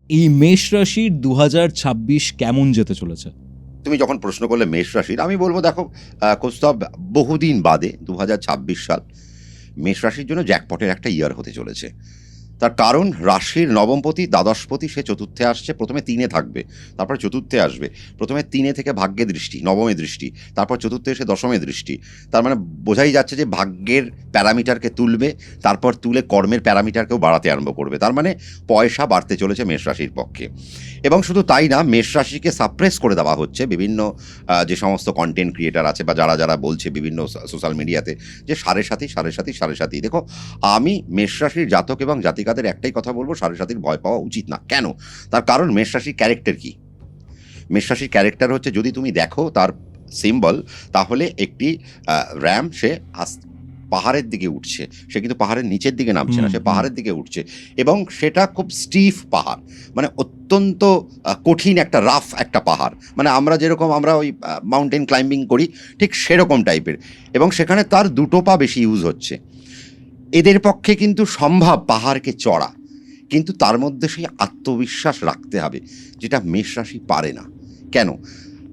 এই মেষ রাশির 2026 কেমন যেতে চলেছে? তুমি যখন প্রশ্ন করলে মেষ রাশির, আমি বলবো দেখো কৌস্তব, বহুদিন বাদে 2026 সাল মেষ রাশির জন্য জ্যাকপটের একটা ইয়ার হতে চলেছে। তার কারণ রাশির নবমপতি দ্বাদশপতি সে চতুর্থে আসছে, প্রথমে 3-এ থাকবে, তারপর চতুর্থে আসবে। প্রথমে 3-এ থেকে ভাগ্যে দৃষ্টি, নবমে দৃষ্টি, তারপর চতুর্থে এসে দশমে দৃষ্টি। তার মানে বোঝাই যাচ্ছে যে ভাগ্যের প্যারামিটারকে তুলবে, তারপর তুলে কর্মের প্যারামিটারকেও বাড়াতে আরম্ভ করবে। তার মানে পয়সা বাড়তে চলেছে মেষ রাশির পক্ষে। এবং শুধু তাই না, মেষ রাশিকে সাপ্রেস করে দেওয়া হচ্ছে বিভিন্ন যে সমস্ত কন্টেন্ট ক্রিয়েটার আছে বা যারা যারা বলছে বিভিন্ন সোশ্যাল মিডিয়াতে যে সাড়ে সাথী। দেখো, আমি মেষ রাশির জাতক এবং জাতিকাদের একটাই কথা বলবো, সাড়ে সাথীর ভয় পাওয়া উচিত না। কেন? তার কারণ মেষ রাশির ক্যারেক্টার কি? মেষ রাশির ক্যারেক্টার হচ্ছে, যদি তুমি দেখো তার সিম্বল, তাহলে একটি র্যাম, সে পাহাড়ের দিকে উঠছে। সে কিন্তু পাহাড়ের নিচের দিকে নামছে না, সে পাহাড়ের দিকে উঠছে। এবং সেটা খুব স্টিফ পাহাড়, মানে অত্যন্ত কঠিন একটা রাফ একটা পাহাড়। মানে আমরা যেরকম আমরা ওই মাউন্টেন ক্লাইম্বিং করি, ঠিক সেরকম টাইপের। এবং সেখানে তার দুটো পা বেশি ইউজ হচ্ছে। এদের পক্ষে কিন্তু সম্ভব পাহাড়কে চড়া, কিন্তু তার মধ্যে সেই আত্মবিশ্বাস রাখতে হবে, যেটা মেষ রাশি পারে না। কেন?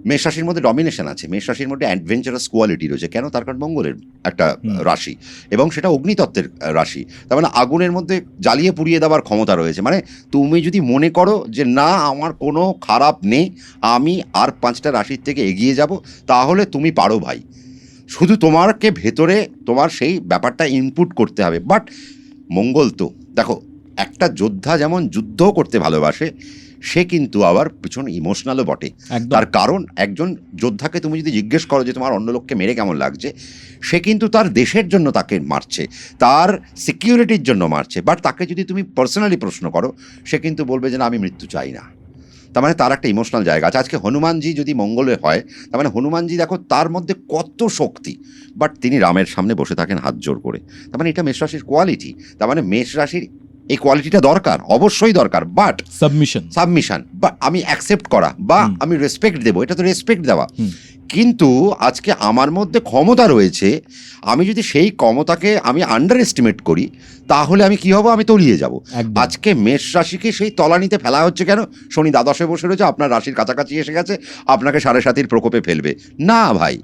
মেষ রাশির মধ্যে ডমিনেশন আছে, মেষ রাশির মধ্যে অ্যাডভেঞ্চারাস কোয়ালিটি রয়েছে। কেন? তার কারণ মঙ্গলের একটা রাশি, এবং সেটা অগ্নিতত্ত্বের রাশি। তার মানে আগুনের মধ্যে জ্বালিয়ে পুড়িয়ে দেওয়ার ক্ষমতা রয়েছে। মানে তুমি যদি মনে করো যে না, আমার কোনো খারাপ নেই, আমি আর 5টা রাশির থেকে এগিয়ে যাব, তাহলে তুমি পারো ভাই। শুধু তোমাকে ভেতরে তোমার সেই ব্যাপারটা ইনপুট করতে হবে। বাট মঙ্গল তো দেখো, একটা যোদ্ধা যেমন যুদ্ধও করতে ভালোবাসে, সে কিন্তু আবার পিছনে ইমোশনালও বটে। তার কারণ একজন যোদ্ধাকে তুমি যদি জিজ্ঞেস করো যে তোমার অন্য লোককে মেরে কেমন লাগছে, সে কিন্তু তার দেশের জন্য তাকে মারছে, তার সিকিউরিটির জন্য মারছে। বাট তাকে যদি তুমি পার্সোনালি প্রশ্ন করো, সে কিন্তু বলবে যে না, আমি মৃত্যু চাই না। তার মানে তার একটা ইমোশনাল জায়গা আছে। আজকে হনুমানজি যদি মঙ্গলে হয়, তার মানে হনুমানজি দেখো তার মধ্যে কত শক্তি, বাট তিনি রামের সামনে বসে থাকেন হাত জোড় করে। তার মানে এটা মেষ রাশির কোয়ালিটি। তার মানে মেষ রাশির এই কোয়ালিটিটা দরকার, অবশ্যই দরকার। বাট সাবমিশন বা আমি অ্যাকসেপ্ট করা বা আমি রেসপেক্ট দেবো, এটা তো রেসপেক্ট দেওয়া। কিন্তু আজকে আমার মধ্যে ক্ষমতা রয়েছে, আমি যদি সেই ক্ষমতাকে আমি আন্ডার এস্টিমেট করি, তাহলে আমি কি হব? আমি তলিয়ে যাব। আজকে মেষ রাশিকে সেই তলানিতে ফেলা হচ্ছে। কেন? শনি দ্বাদশে বসে রয়েছে, আপনার রাশির কাছাকাছি এসে গেছে, আপনাকে সাড়ে সাতির প্রকোপে ফেলবে না ভাই।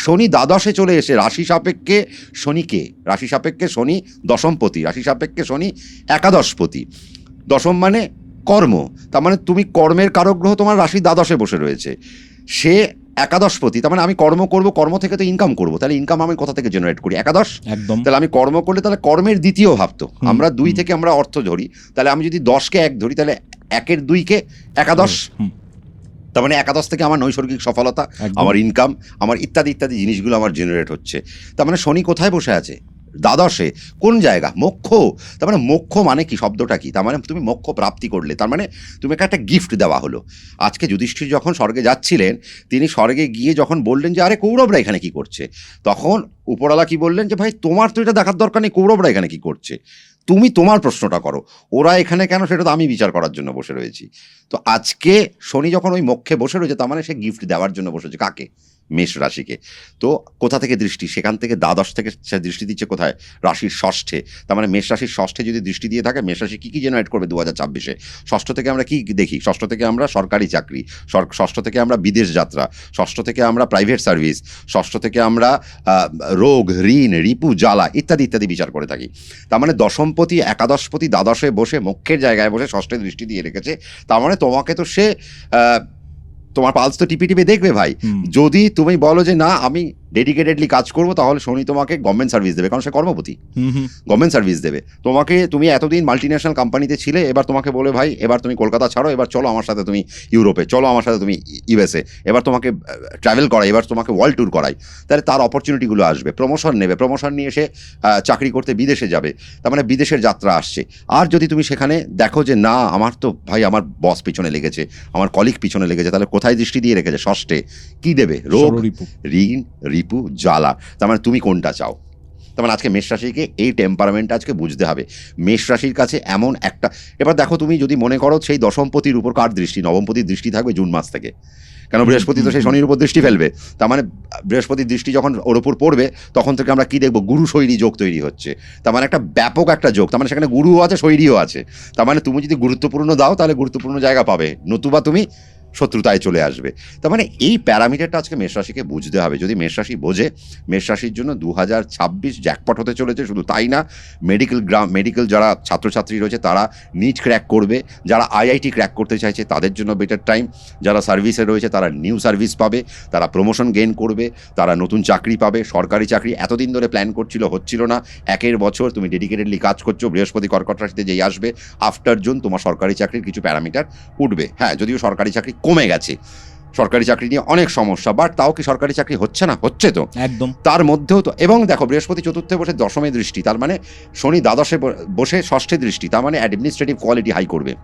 শনি দ্বাদশে চলে এসে রাশি সাপেক্ষে শনিকে, রাশি সাপেক্ষে শনি দশমপতি, রাশি সাপেক্ষে শনি একাদশপতি। দশম মানে কর্ম, তার মানে তুমি কর্মের কারক গ্রহ তোমার রাশির দ্বাদশে বসে রয়েছে, সে একাদশপতি। তার মানে আমি কর্ম করব, কর্ম থেকে তো ইনকাম করব। তাহলে ইনকাম আমি কোথা থেকে জেনারেট করি? একাদশ। তাহলে আমি কর্ম করলে তাহলে কর্মের দ্বিতীয় ভাব তো, আমরা 2 থেকে আমরা অর্থ ধরি। তাহলে আমি যদি 10কে 1 ধরি, তাহলে 1-এর 2-কে একাদশ। তার মানে একাদশ থেকে আমার নৈসর্গিক সফলতা, আমার ইনকাম, আমার ইত্যাদি ইত্যাদি জিনিসগুলো আমার জেনারেট হচ্ছে। তার মানে শনি কোথায় বসে আছে? দ্বাদশে। কোন জায়গা? মোক্ষ। তার মানে মোক্ষ মানে কি? শব্দটা কি? তার মানে তুমি মোক্ষ প্রাপ্তি করলে, তার মানে তুমি একটা গিফট দেওয়া হলো। আজকে যুধিষ্ঠির যখন স্বর্গে যাচ্ছিলেন, তিনি স্বর্গে গিয়ে যখন বললেন যে আরে কৌরবরা এখানে কি করছে, তখন উপরওয়ালা কি বললেন যে ভাই তোমার তো এটা দেখার দরকার নেই কৌরবরা এখানে কি করছে, তুমি তোমার প্রশ্নটা করো, ওরা এখানে কেন সেটা তো আমি বিচার করার জন্য বসে রয়েছি। তো আজকে শনি যখন ওই মোক্ষে বসে রয়েছে, তার মানে সে গিফট দেওয়ার জন্য বসেছে। কাকে? মেষ রাশিকে। তো কোথা থেকে দৃষ্টি? সেখান থেকে দ্বাদশ থেকে সে দৃষ্টি দিচ্ছে কোথায়? রাশির ষষ্ঠে। তার মানে মেষ রাশির ষষ্ঠে যদি দৃষ্টি দিয়ে থাকে, মেষ রাশি কী জেনারেট করবে 2026-এ? ষষ্ঠ থেকে আমরা কি দেখি? ষষ্ঠ থেকে আমরা সরকারি চাকরি, ষষ্ঠ থেকে আমরা বিদেশ যাত্রা, ষষ্ঠ থেকে আমরা প্রাইভেট সার্ভিস, ষষ্ঠ থেকে আমরা রোগ, ঋণ, রিপু, জ্বালা ইত্যাদি ইত্যাদি বিচার করে থাকি। তার মানে দশমপতি একাদশপতি দ্বাদশে বসে মোক্ষের জায়গায় বসে ষষ্ঠে দৃষ্টি দিয়ে রেখেছে। তার মানে তোমাকে তো সে তোমার পালস তো টিপে টিপে দেখবে ভাই। যদি তুমি বলো যে না আমি ডেডিকেটেডলি কাজ করবো, তাহলে শনি তোমাকে গভর্নমেন্ট সার্ভিস দেবে, কারণ সে কর্মপতি, গভর্নমেন্ট সার্ভিস দেবে তোমাকে। তুমি এতদিন মাল্টিন্যাশনাল কোম্পানিতে ছিলে, এবার তোমাকে বলে ভাই এবার তুমি কলকাতা ছাড়ো, এবার চলো আমার সাথে তুমি ইউরোপে, চলো আমার সাথে তুমি ইউএসএ, এবার তোমাকে ট্রাভেল করাই, এবার তোমাকে ওয়ার্ল্ড ট্যুর করাই। তাহলে তার অপরচুনিটিগুলো আসবে, প্রমোশন নেবে, প্রমোশন নিয়ে এসে চাকরি করতে বিদেশে যাবে। তার মানে বিদেশের যাত্রা আসছে। আর যদি তুমি সেখানে দেখো যে না আমার তো ভাই আমার বস পিছনে লেগেছে, আমার কলিগ পিছনে লেগেছে, তাহলে কোথায় দৃষ্টি দিয়ে রেখেছে? ষষ্ঠে। কি দেবে? রোগ, ঋণ, রিপু, জ্বালা। তার মানে তুমি কোনটা চাও? তার মানে আজকে মেষ রাশিকে এই টেম্পারামেন্টটা আজকে বুঝতে হবে। মেষ রাশির কাছে এমন একটা, এবার দেখো তুমি যদি মনে করো সেই দশমপতির উপর কার দৃষ্টি? নবমপতির দৃষ্টি থাকবে জুন মাস থেকে। কেন বৃহস্পতি তো সেই শনির উপর দৃষ্টি ফেলবে, তার মানে বৃহস্পতির দৃষ্টি যখন ওর উপর পড়বে তখন থেকে আমরা কি দেখবো, গুরু শৈরী যোগ তৈরি হচ্ছে। তার মানে একটা ব্যাপক একটা যোগ, তার মানে সেখানে গুরুও আছে শৈরীও আছে। তার মানে তুমি যদি গুরুত্বপূর্ণ দাও তাহলে গুরুত্বপূর্ণ জায়গা পাবে, নতুবা তুমি শত্রুতায় চলে আসবে। তার মানে এই প্যারামিটারটা আজকে মেষ রাশিকে বুঝতে হবে। যদি মেষ রাশি বোঝে, মেষ রাশির জন্য 2026 জ্যাকপট হতে চলেছে। শুধু তাই না, মেডিকেল যারা ছাত্রছাত্রী রয়েছে তারা নিট ক্র্যাক করবে, যারা আইআইটি ক্র্যাক করতে চাইছে তাদের জন্য বেটার টাইম, যারা সার্ভিসে রয়েছে তারা নিউ সার্ভিস পাবে, তারা প্রমোশন গেইন করবে, তারা নতুন চাকরি পাবে, সরকারি চাকরি এতদিন ধরে প্ল্যান করছিল, হচ্ছিল না, 1 বছর তুমি ডেডিকেটেডলি কাজ করছো, বৃহস্পতি কর্কট রাশিতে যেই আসবে আফটার জুন তোমার সরকারি চাকরির কিছু প্যারামিটার উঠবে। হ্যাঁ, যদিও সরকারি চাকরি কমে গেছে, সরকারি চাকরি নিয়ে অনেক সমস্যা, বাট তাও কি সরকারি চাকরি হচ্ছে না? হচ্ছে তো একদম। তার মধ্যেও তো। এবং দেখো, বৃহস্পতি চতুর্থে বসে দশমে দৃষ্টি, তার মানে শনি দ্বাদশে বসে ষষ্ঠে দৃষ্টি, তার মানে অ্যাডমিনিস্ট্রেটিভ কোয়ালিটি হাই করবে।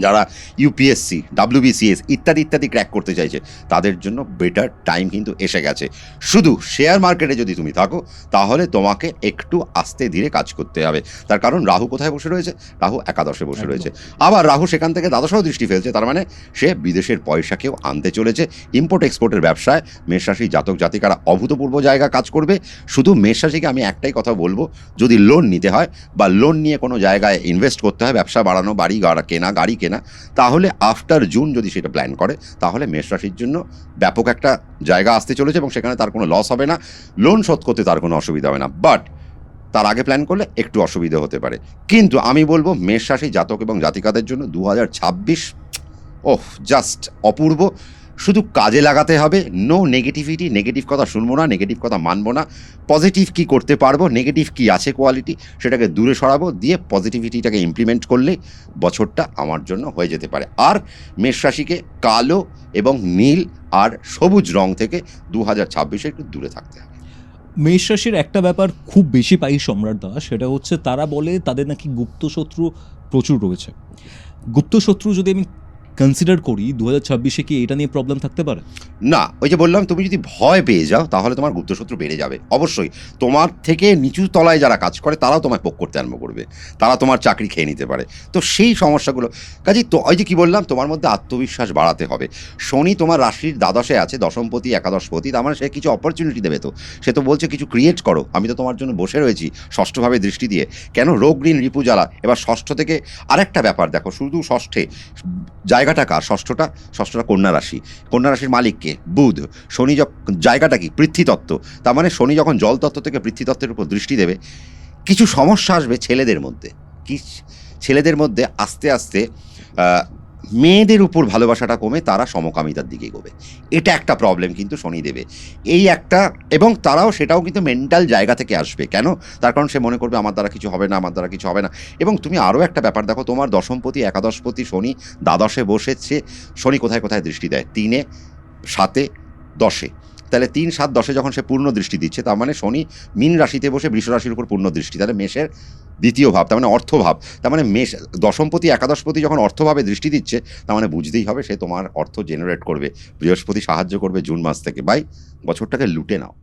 যারা ইউপিএসসি, ডাব্লিউবিসিএস ইত্যাদি ইত্যাদি ক্র্যাক করতে চাইছে তাদের জন্য বেটার টাইম কিন্তু এসে গেছে। শুধু শেয়ার মার্কেটে যদি তুমি থাকো তাহলে তোমাকে একটু আস্তে ধীরে কাজ করতে হবে। তার কারণ রাহু কোথায় বসে রয়েছে? রাহু একাদশে বসে রয়েছে। আবার রাহু সেখান থেকে দ্বাদশেও দৃষ্টি ফেলছে, তার মানে সে বিদেশের পয়সাকেও আনতে চলেছে। ইম্পোর্ট এক্সপোর্টের ব্যবসায় মেষ রাশি জাতক জাতিকারা অভূতপূর্ব জায়গা কাজ করবে। শুধু মেষ রাশিকে আমি একটাই কথা বলবো, যদি লোন নিতে হয় বা লোন নিয়ে কোনো জায়গায় ইনভেস্ট করতে হয়, ব্যবসা বাড়ানো, বাড়ি কেনা, গাড়ি কেনা, তাহলে আফটার জুন যদি সেটা প্ল্যান করে তাহলে মেষ রাশির জন্য ব্যাপক একটা জায়গা আসতে চলেছে এবং সেখানে তার কোনো লস হবে না, লোন শোধ করতে তার কোনো অসুবিধা হবে না। বাট তার আগে প্ল্যান করলে একটু অসুবিধা হতে পারে। কিন্তু আমি বলবো মেষ রাশি জাতক এবং জাতিকাদের জন্য 2026 জাস্ট অপূর্ব। শুধু কাজে লাগাতে হবে, নো নেগেটিভিটি, নেগেটিভ কথা শুনবো না, নেগেটিভ কথা মানবো না, পজিটিভ কি করতে পারবো, নেগেটিভ কি আছে কোয়ালিটি সেটাকে দূরে সরাবো, দিয়ে পজিটিভিটিটাকে ইমপ্লিমেন্ট করলে বছরটা আমার জন্য হয়ে যেতে পারে। আর মেষ রাশিকে কালো এবং নীল আর সবুজ রং থেকে 2026 একটু দূরে থাকতে হবে। মেষ রাশির একটা ব্যাপার খুব বেশি পাই সম্রাটদা, সেটা হচ্ছে তারা বলে তাদের নাকি গুপ্ত শত্রু প্রচুর রয়েছে। গুপ্ত শত্রু যদি আমি কনসিডার করি 2026 কি এটা নিয়ে প্রবলেম থাকতে পারে? না, ওই যে বললাম, তুমি যদি ভয় পেয়ে যাও তাহলে তোমার গুপ্তশত্রু বেড়ে যাবে। অবশ্যই তোমার থেকে নিচু তলায় যারা কাজ করে তারাও তোমায় পোক করতে আরম্ভ করবে, তারা তোমার চাকরি খেয়ে নিতে পারে। তো সেই সমস্যাগুলো কাজেই তো ওই যে কী বললাম, তোমার মধ্যে আত্মবিশ্বাস বাড়াতে হবে। শনি তোমার রাশির দ্বাদশে আছে, দশমপতি একাদশপতি, তার মানে সে কিছু অপরচুনিটি দেবে। তো সে তো বলছে কিছু ক্রিয়েট করো, আমি তো তোমার জন্য বসে রয়েছি ষষ্ঠভাবে দৃষ্টি দিয়ে। কেন রোগ ঋণ রিপু জ্বালা। এবার ষষ্ঠ থেকে আরেকটা ব্যাপার দেখো, শুধু ষষ্ঠে জায়গাটা কার? ষষ্ঠটা কন্যা রাশি, কন্যা রাশির মালিককে বুধ। শনি জায়গাটা কি? পৃথ্বীতত্ত্ব। তার মানে শনি যখন জল তত্ত্ব থেকে পৃথ্বীতত্ত্বের উপর দৃষ্টি দেবে, কিছু সমস্যা আসবে ছেলেদের মধ্যে। কি ছেলেদের মধ্যে আস্তে আস্তে মেয়েদের উপর ভালোবাসাটা কমে তারা সমকামিতার দিকে এগোবে, এটা একটা প্রবলেম কিন্তু শনি দেবে। এই একটা, এবং তারাও সেটাও কিন্তু মেন্টাল জায়গা থেকে আসবে। কেন? তার কারণ সে মনে করবে আমার দ্বারা কিছু হবে না, আমার দ্বারা কিছু হবে না। এবং তুমি আরও একটা ব্যাপার দেখো, তোমার দশমপতি একাদশপতি শনি দ্বাদশে বসেছে। শনি কোথায় কোথায় দৃষ্টি দেয়? 3, 7, 10। তাহলে 3, 7, 10 যখন সে পূর্ণ দৃষ্টি দিচ্ছে, তার মানে শনি মীন রাশিতে বসে বৃষ রাশির উপর পূর্ণ দৃষ্টি, তাহলে মেষের দ্বিতীয় ভাব, তার মানে অর্থভাব। তার মানে মেষ দশমপতি একাদশপতি যখন অর্থভাবে দৃষ্টি দিচ্ছে, তার মানে বুঝতেই হবে সে তোমার অর্থ জেনারেট করবে। বৃহস্পতি সাহায্য করবে জুন মাস থেকে। বছরটাকে লুটে নাও।